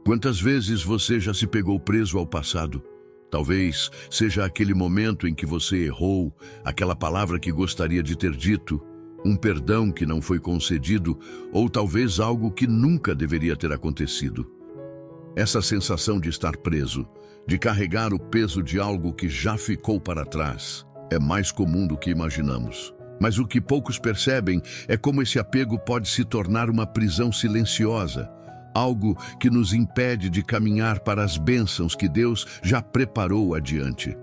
Quantas vezes você já se pegou preso ao passado? Talvez seja aquele momento em que você errou, aquela palavra que gostaria de ter dito, um perdão que não foi concedido, ou talvez algo que nunca deveria ter acontecido. Essa sensação de estar preso, de carregar o peso de algo que já ficou para trás, é mais comum do que imaginamos. Mas o que poucos percebem é como esse apego pode se tornar uma prisão silenciosa, algo que nos impede de caminhar para as bênçãos que Deus já preparou adiante.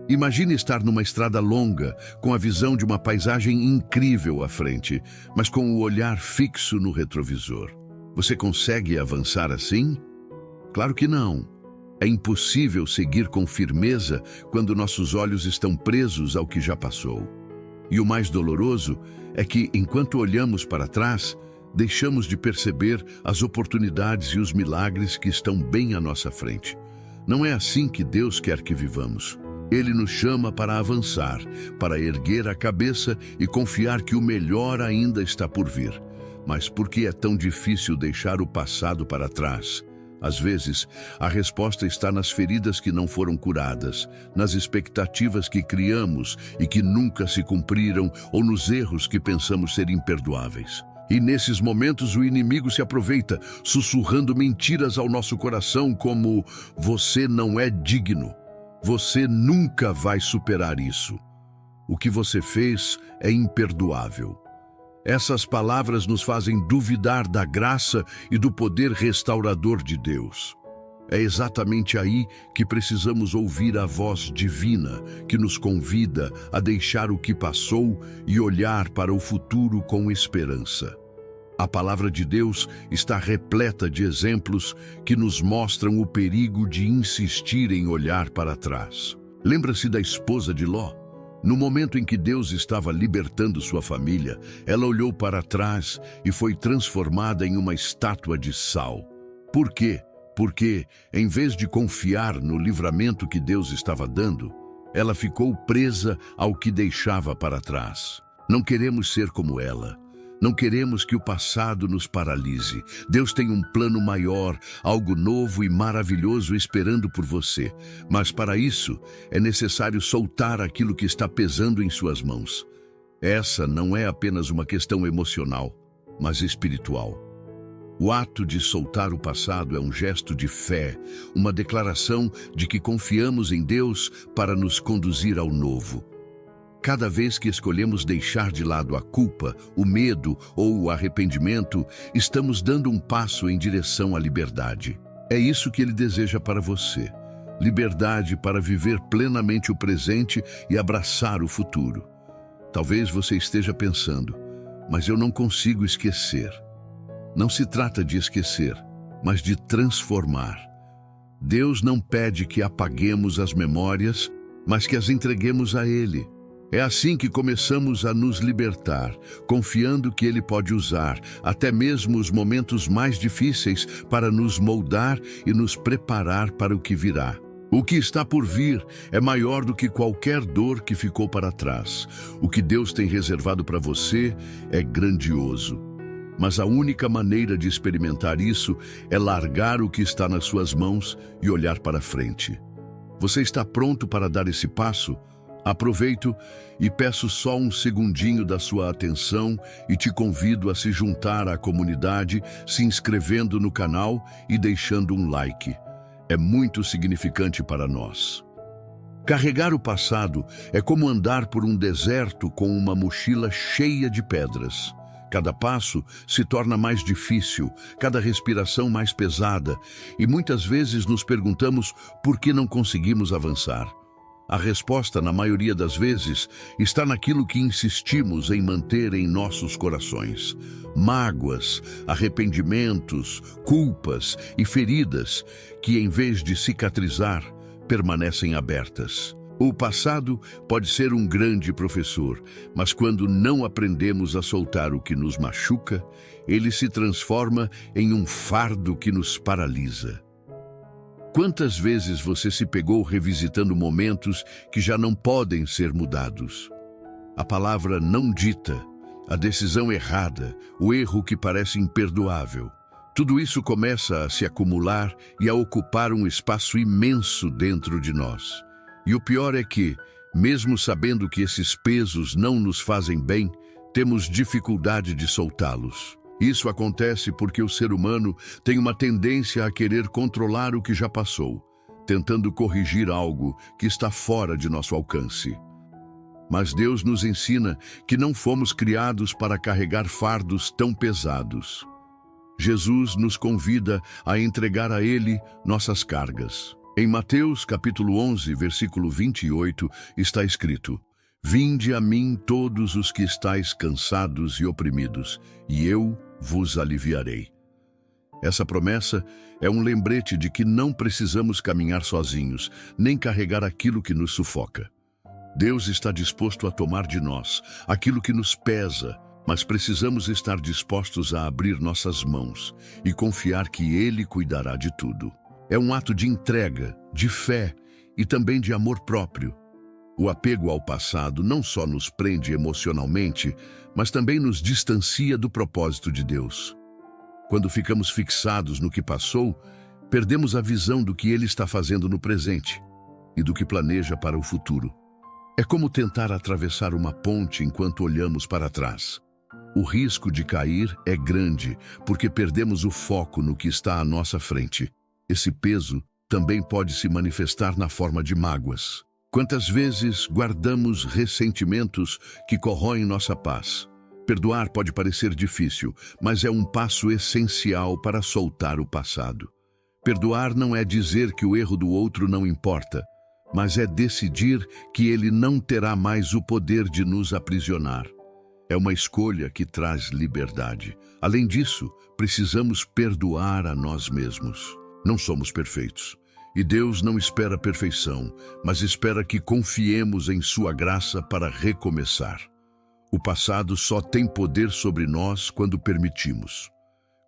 Imagine estar numa estrada longa, com a visão de uma paisagem incrível à frente, mas com o olhar fixo no retrovisor. Você consegue avançar assim? Claro que não. É impossível seguir com firmeza quando nossos olhos estão presos ao que já passou. E o mais doloroso é que, enquanto olhamos para trás, deixamos de perceber as oportunidades e os milagres que estão bem à nossa frente. Não é assim que Deus quer que vivamos. Ele nos chama para avançar, para erguer a cabeça e confiar que o melhor ainda está por vir. Mas por que é tão difícil deixar o passado para trás? Às vezes, a resposta está nas feridas que não foram curadas, nas expectativas que criamos e que nunca se cumpriram, ou nos erros que pensamos ser imperdoáveis. E nesses momentos o inimigo se aproveita, sussurrando mentiras ao nosso coração como: você não é digno, você nunca vai superar isso. O que você fez é imperdoável. Essas palavras nos fazem duvidar da graça e do poder restaurador de Deus. É exatamente aí que precisamos ouvir a voz divina, que nos convida a deixar o que passou e olhar para o futuro com esperança. A palavra de Deus está repleta de exemplos que nos mostram o perigo de insistir em olhar para trás. Lembra-se da esposa de Ló? No momento em que Deus estava libertando sua família, ela olhou para trás e foi transformada em uma estátua de sal. Por quê? Porque, em vez de confiar no livramento que Deus estava dando, ela ficou presa ao que deixava para trás. Não queremos ser como ela. Não queremos que o passado nos paralise. Deus tem um plano maior, algo novo e maravilhoso esperando por você. Mas para isso, é necessário soltar aquilo que está pesando em suas mãos. Essa não é apenas uma questão emocional, mas espiritual. O ato de soltar o passado é um gesto de fé, uma declaração de que confiamos em Deus para nos conduzir ao novo. Cada vez que escolhemos deixar de lado a culpa, o medo ou o arrependimento, estamos dando um passo em direção à liberdade. É isso que Ele deseja para você. Liberdade para viver plenamente o presente e abraçar o futuro. Talvez você esteja pensando, mas eu não consigo esquecer. Não se trata de esquecer, mas de transformar. Deus não pede que apaguemos as memórias, mas que as entreguemos a Ele. É assim que começamos a nos libertar, confiando que Ele pode usar até mesmo os momentos mais difíceis para nos moldar e nos preparar para o que virá. O que está por vir é maior do que qualquer dor que ficou para trás. O que Deus tem reservado para você é grandioso. Mas a única maneira de experimentar isso é largar o que está nas suas mãos e olhar para frente. Você está pronto para dar esse passo? Aproveito e peço só um segundinho da sua atenção e te convido a se juntar à comunidade, se inscrevendo no canal e deixando um like. É muito significante para nós. Carregar o passado é como andar por um deserto com uma mochila cheia de pedras. Cada passo se torna mais difícil, cada respiração mais pesada, e muitas vezes nos perguntamos por que não conseguimos avançar. A resposta, na maioria das vezes, está naquilo que insistimos em manter em nossos corações. Mágoas, arrependimentos, culpas e feridas que, em vez de cicatrizar, permanecem abertas. O passado pode ser um grande professor, mas quando não aprendemos a soltar o que nos machuca, ele se transforma em um fardo que nos paralisa. Quantas vezes você se pegou revisitando momentos que já não podem ser mudados? A palavra não dita, a decisão errada, o erro que parece imperdoável. Tudo isso começa a se acumular e a ocupar um espaço imenso dentro de nós. E o pior é que, mesmo sabendo que esses pesos não nos fazem bem, temos dificuldade de soltá-los. Isso acontece porque o ser humano tem uma tendência a querer controlar o que já passou, tentando corrigir algo que está fora de nosso alcance. Mas Deus nos ensina que não fomos criados para carregar fardos tão pesados. Jesus nos convida a entregar a Ele nossas cargas. Em Mateus capítulo 11, versículo 28, está escrito: Vinde a mim todos os que estáis cansados e oprimidos, e eu vos aliviarei. Essa promessa é um lembrete de que não precisamos caminhar sozinhos, nem carregar aquilo que nos sufoca. Deus está disposto a tomar de nós aquilo que nos pesa, mas precisamos estar dispostos a abrir nossas mãos e confiar que Ele cuidará de tudo. É um ato de entrega, de fé e também de amor próprio. O apego ao passado não só nos prende emocionalmente, mas também nos distancia do propósito de Deus. Quando ficamos fixados no que passou, perdemos a visão do que Ele está fazendo no presente e do que planeja para o futuro. É como tentar atravessar uma ponte enquanto olhamos para trás. O risco de cair é grande, porque perdemos o foco no que está à nossa frente. Esse peso também pode se manifestar na forma de mágoas. Quantas vezes guardamos ressentimentos que corroem nossa paz? Perdoar pode parecer difícil, mas é um passo essencial para soltar o passado. Perdoar não é dizer que o erro do outro não importa, mas é decidir que ele não terá mais o poder de nos aprisionar. É uma escolha que traz liberdade. Além disso, precisamos perdoar a nós mesmos. Não somos perfeitos. E Deus não espera perfeição, mas espera que confiemos em sua graça para recomeçar. O passado só tem poder sobre nós quando permitimos.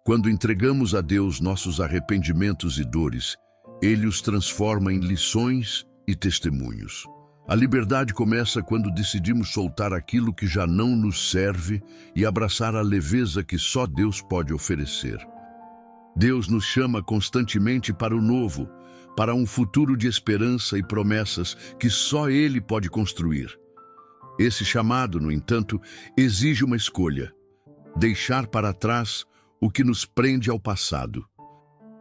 Quando entregamos a Deus nossos arrependimentos e dores, Ele os transforma em lições e testemunhos. A liberdade começa quando decidimos soltar aquilo que já não nos serve e abraçar a leveza que só Deus pode oferecer. Deus nos chama constantemente para o novo, para um futuro de esperança e promessas que só Ele pode construir. Esse chamado, no entanto, exige uma escolha: deixar para trás o que nos prende ao passado.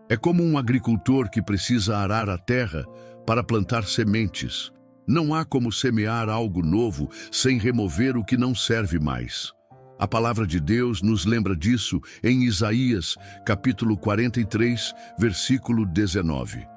É como um agricultor que precisa arar a terra para plantar sementes. Não há como semear algo novo sem remover o que não serve mais. A palavra de Deus nos lembra disso em Isaías, capítulo 43, versículo 19.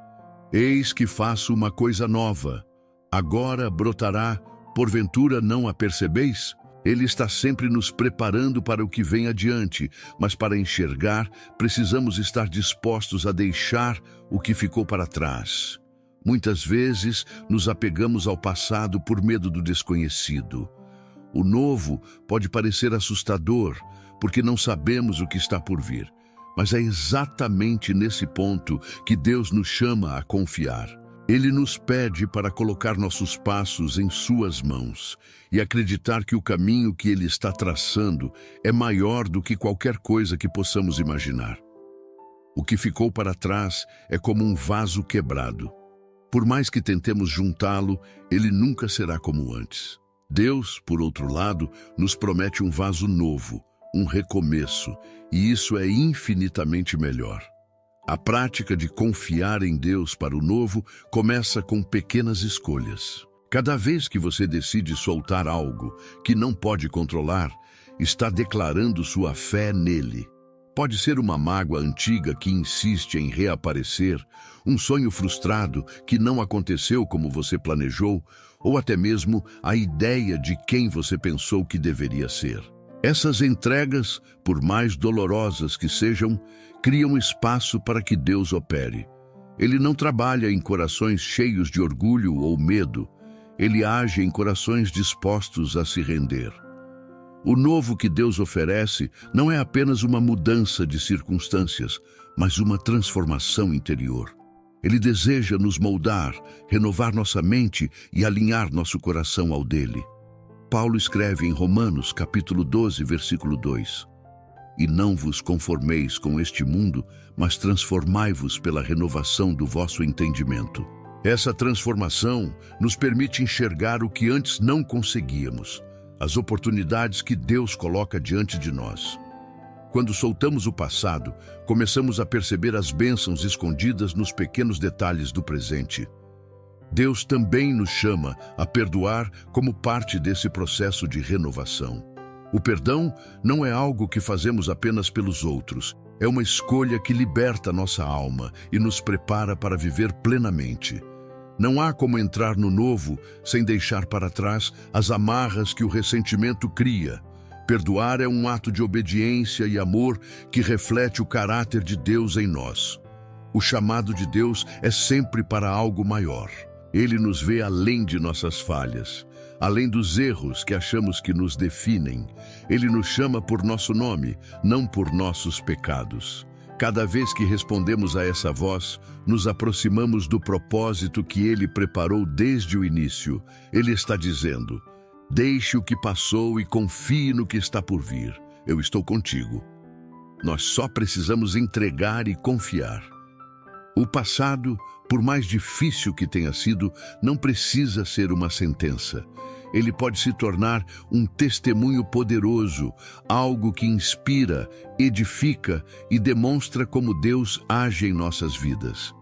Eis que faço uma coisa nova. Agora brotará, porventura não a percebeis? Ele está sempre nos preparando para o que vem adiante, mas para enxergar, precisamos estar dispostos a deixar o que ficou para trás. Muitas vezes nos apegamos ao passado por medo do desconhecido. O novo pode parecer assustador, porque não sabemos o que está por vir. Mas é exatamente nesse ponto que Deus nos chama a confiar. Ele nos pede para colocar nossos passos em suas mãos e acreditar que o caminho que Ele está traçando é maior do que qualquer coisa que possamos imaginar. O que ficou para trás é como um vaso quebrado. Por mais que tentemos juntá-lo, ele nunca será como antes. Deus, por outro lado, nos promete um vaso novo, um recomeço, e isso é infinitamente melhor. A prática de confiar em Deus para o novo começa com pequenas escolhas. Cada vez que você decide soltar algo que não pode controlar, está declarando sua fé nele. Pode ser uma mágoa antiga que insiste em reaparecer, um sonho frustrado que não aconteceu como você planejou, ou até mesmo a ideia de quem você pensou que deveria ser. Essas entregas, por mais dolorosas que sejam, criam espaço para que Deus opere. Ele não trabalha em corações cheios de orgulho ou medo. Ele age em corações dispostos a se render. O novo que Deus oferece não é apenas uma mudança de circunstâncias, mas uma transformação interior. Ele deseja nos moldar, renovar nossa mente e alinhar nosso coração ao dele. Paulo escreve em Romanos, capítulo 12, versículo 2. E não vos conformeis com este mundo, mas transformai-vos pela renovação do vosso entendimento. Essa transformação nos permite enxergar o que antes não conseguíamos, as oportunidades que Deus coloca diante de nós. Quando soltamos o passado, começamos a perceber as bênçãos escondidas nos pequenos detalhes do presente. Deus também nos chama a perdoar como parte desse processo de renovação. O perdão não é algo que fazemos apenas pelos outros, é uma escolha que liberta nossa alma e nos prepara para viver plenamente. Não há como entrar no novo sem deixar para trás as amarras que o ressentimento cria. Perdoar é um ato de obediência e amor que reflete o caráter de Deus em nós. O chamado de Deus é sempre para algo maior. Ele nos vê além de nossas falhas, além dos erros que achamos que nos definem. Ele nos chama por nosso nome, não por nossos pecados. Cada vez que respondemos a essa voz, nos aproximamos do propósito que Ele preparou desde o início. Ele está dizendo: deixe o que passou e confie no que está por vir. Eu estou contigo. Nós só precisamos entregar e confiar. O passado, por mais difícil que tenha sido, não precisa ser uma sentença. Ele pode se tornar um testemunho poderoso, algo que inspira, edifica e demonstra como Deus age em nossas vidas.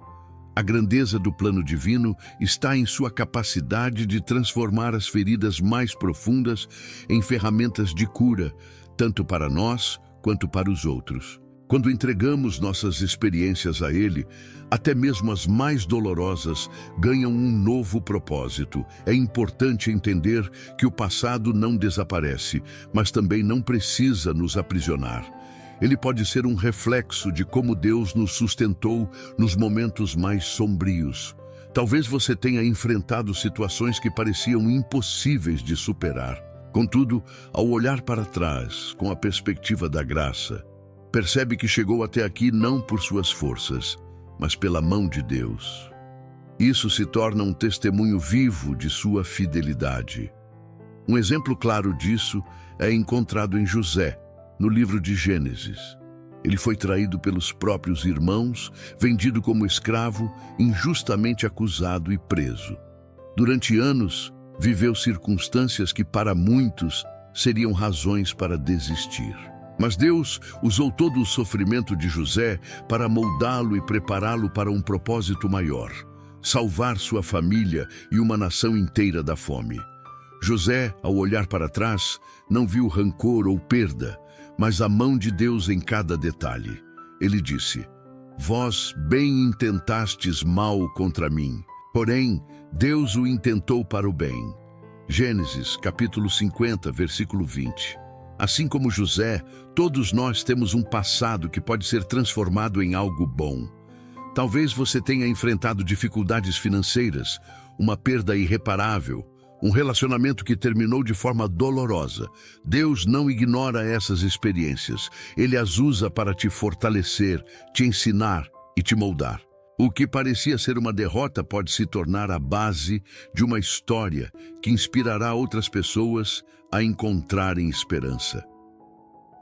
A grandeza do plano divino está em sua capacidade de transformar as feridas mais profundas em ferramentas de cura, tanto para nós quanto para os outros. Quando entregamos nossas experiências a Ele, até mesmo as mais dolorosas ganham um novo propósito. É importante entender que o passado não desaparece, mas também não precisa nos aprisionar. Ele pode ser um reflexo de como Deus nos sustentou nos momentos mais sombrios. Talvez você tenha enfrentado situações que pareciam impossíveis de superar. Contudo, ao olhar para trás, com a perspectiva da graça, percebe que chegou até aqui não por suas forças, mas pela mão de Deus. Isso se torna um testemunho vivo de sua fidelidade. Um exemplo claro disso é encontrado em José, no livro de Gênesis. Ele foi traído pelos próprios irmãos, vendido como escravo, injustamente acusado e preso. Durante anos, viveu circunstâncias que para muitos seriam razões para desistir. Mas Deus usou todo o sofrimento de José para moldá-lo e prepará-lo para um propósito maior: salvar sua família e uma nação inteira da fome. José, ao olhar para trás, não viu rancor ou perda, mas a mão de Deus em cada detalhe. Ele disse: vós bem intentastes mal contra mim, porém Deus o intentou para o bem. Gênesis, capítulo 50, versículo 20. Assim como José, todos nós temos um passado que pode ser transformado em algo bom. Talvez você tenha enfrentado dificuldades financeiras, uma perda irreparável, um relacionamento que terminou de forma dolorosa. Deus não ignora essas experiências. Ele as usa para te fortalecer, te ensinar e te moldar. O que parecia ser uma derrota pode se tornar a base de uma história que inspirará outras pessoas a encontrarem esperança.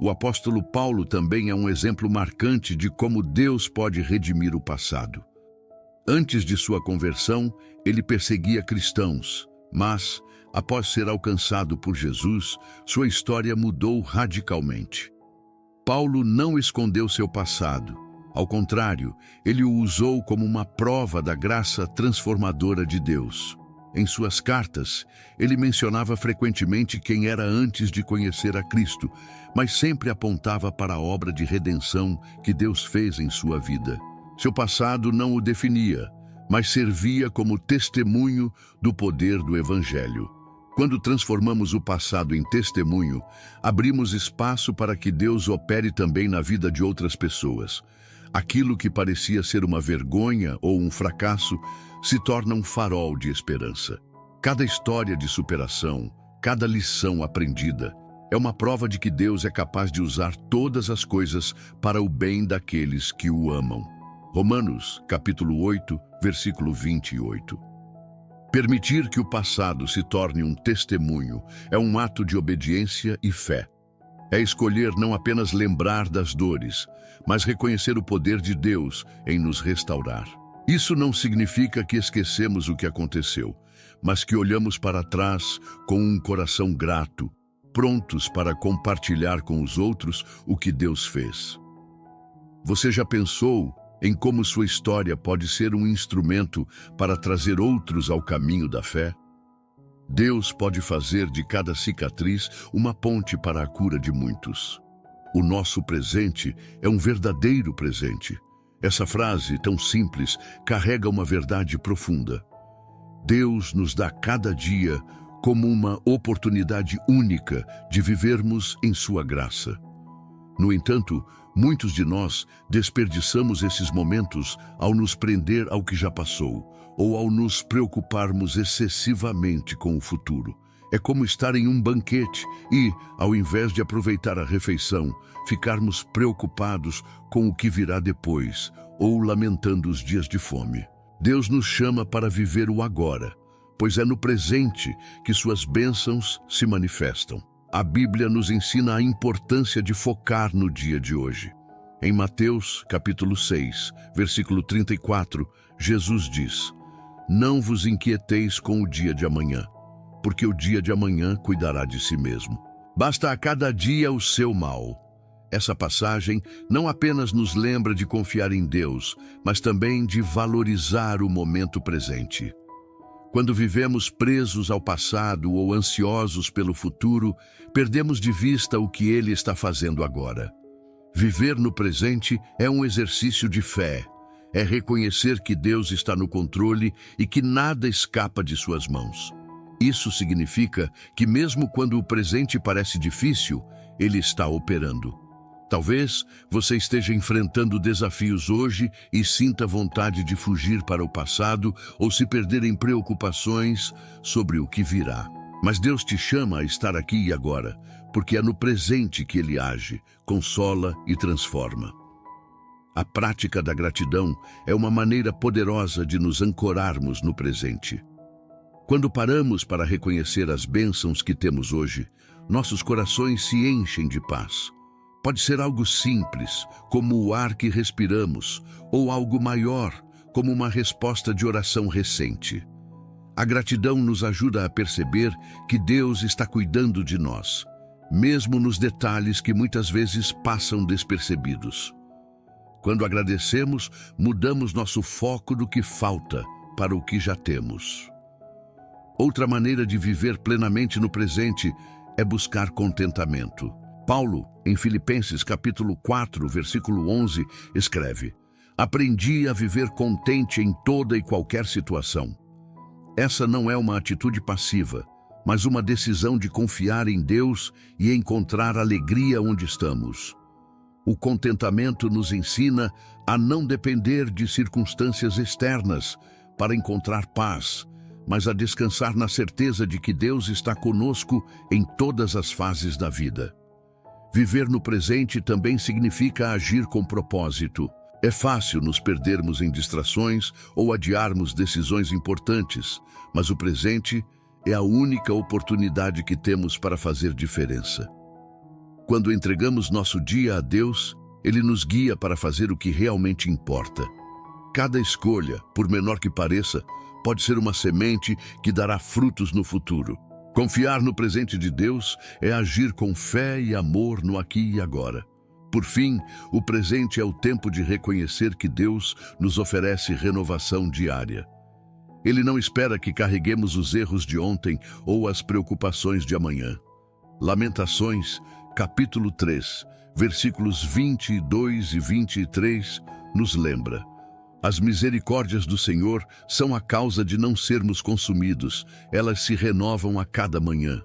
O apóstolo Paulo também é um exemplo marcante de como Deus pode redimir o passado. Antes de sua conversão, ele perseguia cristãos, mas, após ser alcançado por Jesus, sua história mudou radicalmente. Paulo não escondeu seu passado. Ao contrário, ele o usou como uma prova da graça transformadora de Deus. Em suas cartas, ele mencionava frequentemente quem era antes de conhecer a Cristo, mas sempre apontava para a obra de redenção que Deus fez em sua vida. Seu passado não o definia, mas servia como testemunho do poder do Evangelho. Quando transformamos o passado em testemunho, abrimos espaço para que Deus opere também na vida de outras pessoas. Aquilo que parecia ser uma vergonha ou um fracasso se torna um farol de esperança. Cada história de superação, cada lição aprendida, é uma prova de que Deus é capaz de usar todas as coisas para o bem daqueles que o amam. Romanos, capítulo 8, versículo 28. Permitir que o passado se torne um testemunho é um ato de obediência e fé. É escolher não apenas lembrar das dores, mas reconhecer o poder de Deus em nos restaurar. Isso não significa que esquecemos o que aconteceu, mas que olhamos para trás com um coração grato, prontos para compartilhar com os outros o que Deus fez. Você já pensou em como sua história pode ser um instrumento para trazer outros ao caminho da fé? Deus pode fazer de cada cicatriz uma ponte para a cura de muitos. O nosso presente é um verdadeiro presente. Essa frase, tão simples, carrega uma verdade profunda. Deus nos dá cada dia como uma oportunidade única de vivermos em sua graça. No entanto, muitos de nós desperdiçamos esses momentos ao nos prender ao que já passou, ou ao nos preocuparmos excessivamente com o futuro. É como estar em um banquete e, ao invés de aproveitar a refeição, ficarmos preocupados com o que virá depois, ou lamentando os dias de fome. Deus nos chama para viver o agora, pois é no presente que suas bênçãos se manifestam. A Bíblia nos ensina a importância de focar no dia de hoje. Em Mateus, capítulo 6, versículo 34, Jesus diz: "Não vos inquieteis com o dia de amanhã, porque o dia de amanhã cuidará de si mesmo. Basta a cada dia o seu mal." Essa passagem não apenas nos lembra de confiar em Deus, mas também de valorizar o momento presente. Quando vivemos presos ao passado ou ansiosos pelo futuro, perdemos de vista o que Ele está fazendo agora. Viver no presente é um exercício de fé. É reconhecer que Deus está no controle e que nada escapa de suas mãos. Isso significa que mesmo quando o presente parece difícil, Ele está operando. Talvez você esteja enfrentando desafios hoje e sinta vontade de fugir para o passado ou se perder em preocupações sobre o que virá. Mas Deus te chama a estar aqui e agora, porque é no presente que Ele age, consola e transforma. A prática da gratidão é uma maneira poderosa de nos ancorarmos no presente. Quando paramos para reconhecer as bênçãos que temos hoje, nossos corações se enchem de paz. Pode ser algo simples, como o ar que respiramos, ou algo maior, como uma resposta de oração recente. A gratidão nos ajuda a perceber que Deus está cuidando de nós, mesmo nos detalhes que muitas vezes passam despercebidos. Quando agradecemos, mudamos nosso foco do que falta para o que já temos. Outra maneira de viver plenamente no presente é buscar contentamento. Paulo, em Filipenses capítulo 4, versículo 11, escreve: "Aprendi a viver contente em toda e qualquer situação." Essa não é uma atitude passiva, mas uma decisão de confiar em Deus e encontrar alegria onde estamos. O contentamento nos ensina a não depender de circunstâncias externas para encontrar paz, mas a descansar na certeza de que Deus está conosco em todas as fases da vida. Viver no presente também significa agir com propósito. É fácil nos perdermos em distrações ou adiarmos decisões importantes, mas o presente é a única oportunidade que temos para fazer diferença. Quando entregamos nosso dia a Deus, Ele nos guia para fazer o que realmente importa. Cada escolha, por menor que pareça, pode ser uma semente que dará frutos no futuro. Confiar no presente de Deus é agir com fé e amor no aqui e agora. Por fim, o presente é o tempo de reconhecer que Deus nos oferece renovação diária. Ele não espera que carreguemos os erros de ontem ou as preocupações de amanhã. Lamentações, capítulo 3, versículos 22 e 23, nos lembra: "As misericórdias do Senhor são a causa de não sermos consumidos, elas se renovam a cada manhã."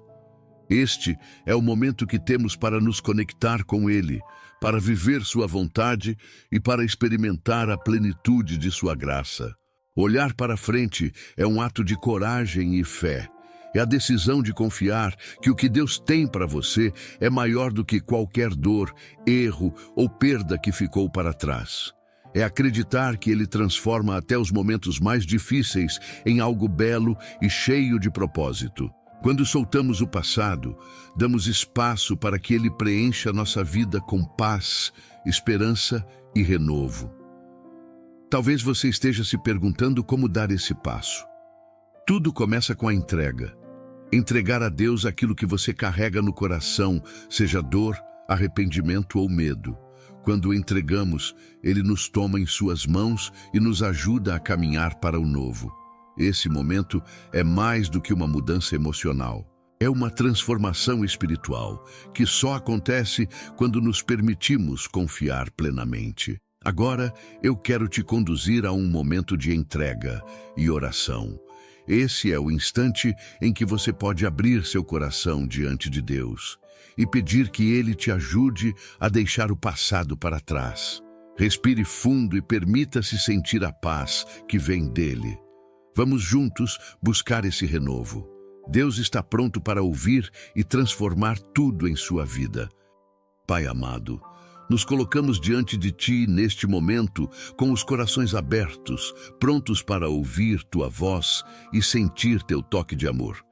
Este é o momento que temos para nos conectar com Ele, para viver sua vontade e para experimentar a plenitude de sua graça. Olhar para frente é um ato de coragem e fé. É a decisão de confiar que o que Deus tem para você é maior do que qualquer dor, erro ou perda que ficou para trás. É acreditar que Ele transforma até os momentos mais difíceis em algo belo e cheio de propósito. Quando soltamos o passado, damos espaço para que ele preencha nossa vida com paz, esperança e renovo. Talvez você esteja se perguntando como dar esse passo. Tudo começa com a entrega. Entregar a Deus aquilo que você carrega no coração, seja dor, arrependimento ou medo. Quando o entregamos, Ele nos toma em suas mãos e nos ajuda a caminhar para o novo. Esse momento é mais do que uma mudança emocional. É uma transformação espiritual que só acontece quando nos permitimos confiar plenamente. Agora, eu quero te conduzir a um momento de entrega e oração. Esse é o instante em que você pode abrir seu coração diante de Deus e pedir que Ele te ajude a deixar o passado para trás. Respire fundo e permita-se sentir a paz que vem dele. Vamos juntos buscar esse renovo. Deus está pronto para ouvir e transformar tudo em sua vida. Pai amado, nos colocamos diante de Ti neste momento com os corações abertos, prontos para ouvir Tua voz e sentir Teu toque de amor.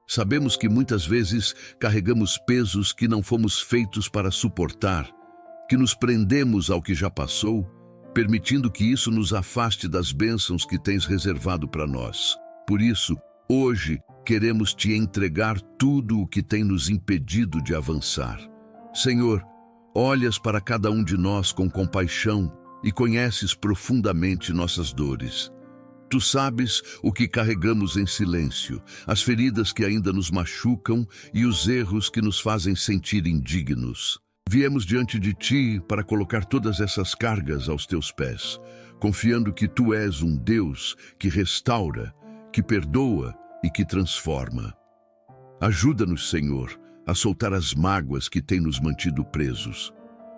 Sabemos que muitas vezes carregamos pesos que não fomos feitos para suportar, que nos prendemos ao que já passou, permitindo que isso nos afaste das bênçãos que Tens reservado para nós. Por isso, hoje, queremos Te entregar tudo o que tem nos impedido de avançar. Senhor, olhas para cada um de nós com compaixão e conheces profundamente nossas dores. Tu sabes o que carregamos em silêncio, as feridas que ainda nos machucam e os erros que nos fazem sentir indignos. Viemos diante de Ti para colocar todas essas cargas aos Teus pés, confiando que Tu és um Deus que restaura, que perdoa e que transforma. Ajuda-nos, Senhor, a soltar as mágoas que têm nos mantido presos.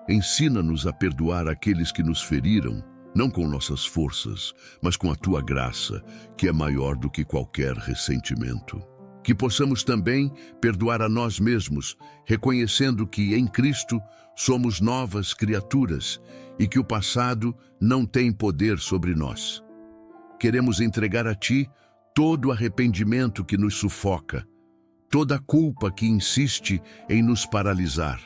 Ensina-nos a perdoar aqueles que nos feriram, não com nossas forças, mas com a Tua graça, que é maior do que qualquer ressentimento. Que possamos também perdoar a nós mesmos, reconhecendo que em Cristo somos novas criaturas e que o passado não tem poder sobre nós. Queremos entregar a Ti todo o arrependimento que nos sufoca, toda a culpa que insiste em nos paralisar.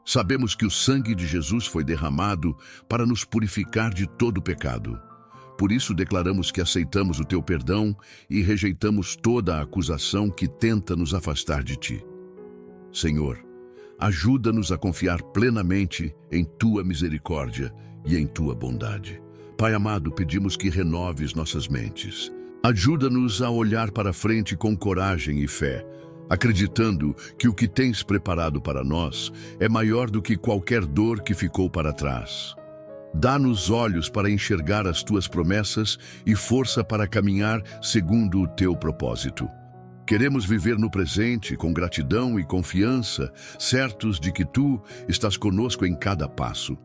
Sabemos que o sangue de Jesus foi derramado para nos purificar de todo pecado. Por isso declaramos que aceitamos o Teu perdão e rejeitamos toda a acusação que tenta nos afastar de Ti. Senhor, ajuda-nos a confiar plenamente em Tua misericórdia e em Tua bondade. Pai amado, pedimos que renoves nossas mentes. Ajuda-nos a olhar para frente com coragem e fé, acreditando que o que Tens preparado para nós é maior do que qualquer dor que ficou para trás. Dá-nos olhos para enxergar as Tuas promessas e força para caminhar segundo o Teu propósito. Queremos viver no presente com gratidão e confiança, certos de que Tu estás conosco em cada passo.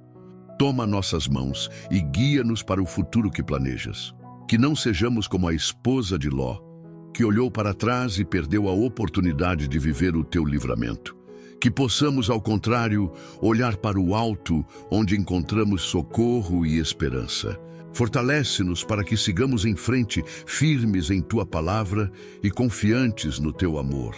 Toma nossas mãos e guia-nos para o futuro que planejas. Que não sejamos como a esposa de Ló, que olhou para trás e perdeu a oportunidade de viver o Teu livramento. Que possamos, ao contrário, olhar para o alto, onde encontramos socorro e esperança. Fortalece-nos para que sigamos em frente, firmes em Tua palavra e confiantes no Teu amor.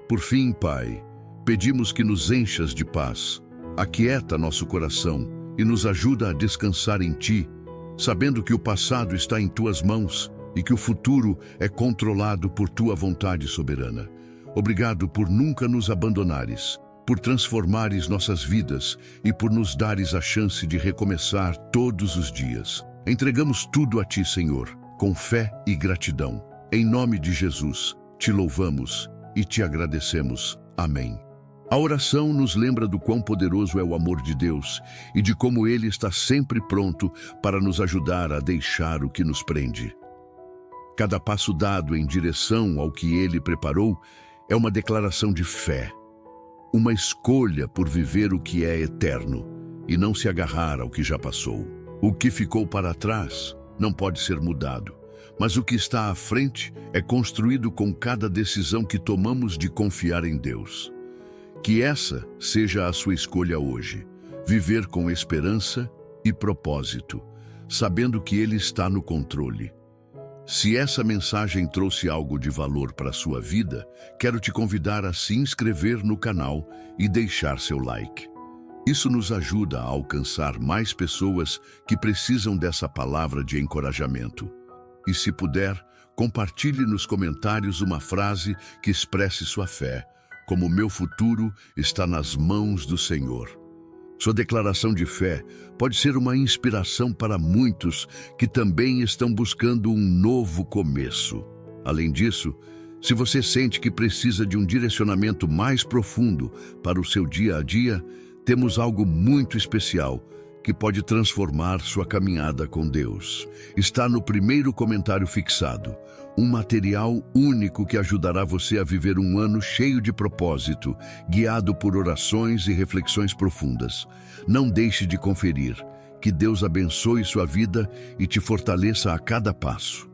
Por fim, Pai, pedimos que nos enchas de paz, aquieta nosso coração e nos ajuda a descansar em Ti, sabendo que o passado está em Tuas mãos e que o futuro é controlado por Tua vontade soberana. Obrigado por nunca nos abandonares, por transformares nossas vidas e por nos dares a chance de recomeçar todos os dias. Entregamos tudo a Ti, Senhor, com fé e gratidão. Em nome de Jesus, Te louvamos e Te agradecemos. Amém. A oração nos lembra do quão poderoso é o amor de Deus e de como Ele está sempre pronto para nos ajudar a deixar o que nos prende. Cada passo dado em direção ao que Ele preparou é uma declaração de fé, uma escolha por viver o que é eterno e não se agarrar ao que já passou. O que ficou para trás não pode ser mudado, mas o que está à frente é construído com cada decisão que tomamos de confiar em Deus. Que essa seja a sua escolha hoje, viver com esperança e propósito, sabendo que Ele está no controle. Se essa mensagem trouxe algo de valor para a sua vida, quero te convidar a se inscrever no canal e deixar seu like. Isso nos ajuda a alcançar mais pessoas que precisam dessa palavra de encorajamento. E se puder, compartilhe nos comentários uma frase que expresse sua fé, como meu futuro está nas mãos do Senhor. Sua declaração de fé pode ser uma inspiração para muitos que também estão buscando um novo começo. Além disso, se você sente que precisa de um direcionamento mais profundo para o seu dia a dia, temos algo muito especial que pode transformar sua caminhada com Deus. Está no primeiro comentário fixado, um material único que ajudará você a viver um ano cheio de propósito, guiado por orações e reflexões profundas. Não deixe de conferir. Que Deus abençoe sua vida e te fortaleça a cada passo.